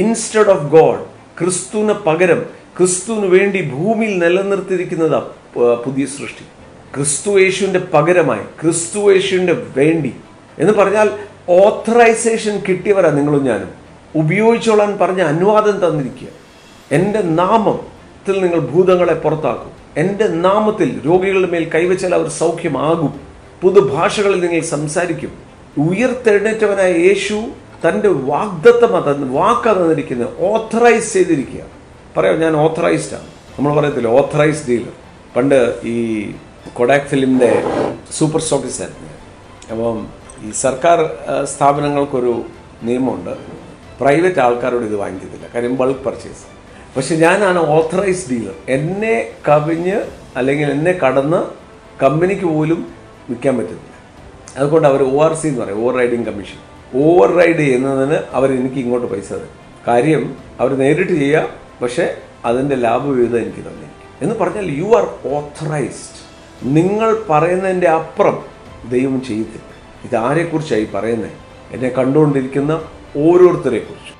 Instead of God, ക്രിസ്തുവിന് പകരം ക്രിസ്തുവിന് വേണ്ടി ഭൂമിയിൽ നിലനിർത്തിയിരിക്കുന്നത് പുതിയ സൃഷ്ടി. ക്രിസ്തു യേശുവിൻ്റെ പകരമായി, ക്രിസ്തു യേശുവിൻ്റെ വേണ്ടി എന്ന് പറഞ്ഞാൽ ഓത്തറൈസേഷൻ കിട്ടിയവരാ നിങ്ങളും ഞാനും. ഉപയോഗിച്ചോളാൻ പറഞ്ഞ അനുവാദം തന്നിരിക്കുക. എൻ്റെ നാമത്തിൽ നിങ്ങൾ ഭൂതങ്ങളെ പുറത്താക്കും, എൻ്റെ നാമത്തിൽ രോഗികളുടെ മേൽ കൈവച്ചാൽ അവർ സൗഖ്യമാകും, പുതുഭാഷകളിൽ നിങ്ങൾ സംസാരിക്കും. ഉയർത്തെഴുന്നേറ്റവനായ യേശു തൻ്റെ വാക്കാ തന്നിരിക്കുന്നത്, ഓത്തറൈസ് ചെയ്തിരിക്കുക. പറയാം, ഞാൻ ഓത്തറൈസ്ഡാണ്. നമ്മൾ പറയത്തില്ല ഓത്തറൈസ്ഡ് ഡീലർ. പണ്ട് ഈ കൊഡാക് ഫിലിമിൻ്റെ സൂപ്പർ സ്റ്റോക്കിസ്റ്റ് ആയിരുന്നു. അപ്പം ഈ സർക്കാർ സ്ഥാപനങ്ങൾക്കൊരു നിയമമുണ്ട്, പ്രൈവറ്റ് ആൾക്കാരോട് ഇത് വാങ്ങിക്കത്തില്ല, കാര്യം ബൾക്ക് പർച്ചേസ്. പക്ഷെ ഞാനാണ് ഓത്തറൈസ്ഡ് ഡീലർ. എന്നെ കവിഞ്ഞ് അല്ലെങ്കിൽ എന്നെ കടന്ന് കമ്പനിക്ക് പോലും വിൽക്കാൻ പറ്റത്തില്ല. അതുകൊണ്ട് അവർ ORC എന്ന് പറയും, over riding commission. Over ride ചെയ്യുന്നതിന് എനിക്ക് ഇങ്ങോട്ട് പൈസ തരും. കാര്യം അവർ നേരിട്ട് ചെയ്യുക, പക്ഷേ അതിൻ്റെ ലാഭവിഹിതം എനിക്ക് തന്നിരിക്കും എന്ന് പറഞ്ഞാൽ യു ആർ ഓത്തറൈസ്ഡ്. നിങ്ങൾ പറയുന്നതിൻ്റെ അപ്പുറം ദൈവം ചെയ്യത്തില്ല. ഇതാരെക്കുറിച്ചായി പറയുന്നത്? എന്നെ കണ്ടുകൊണ്ടിരിക്കുന്ന ഓരോരുത്തരെക്കുറിച്ചും.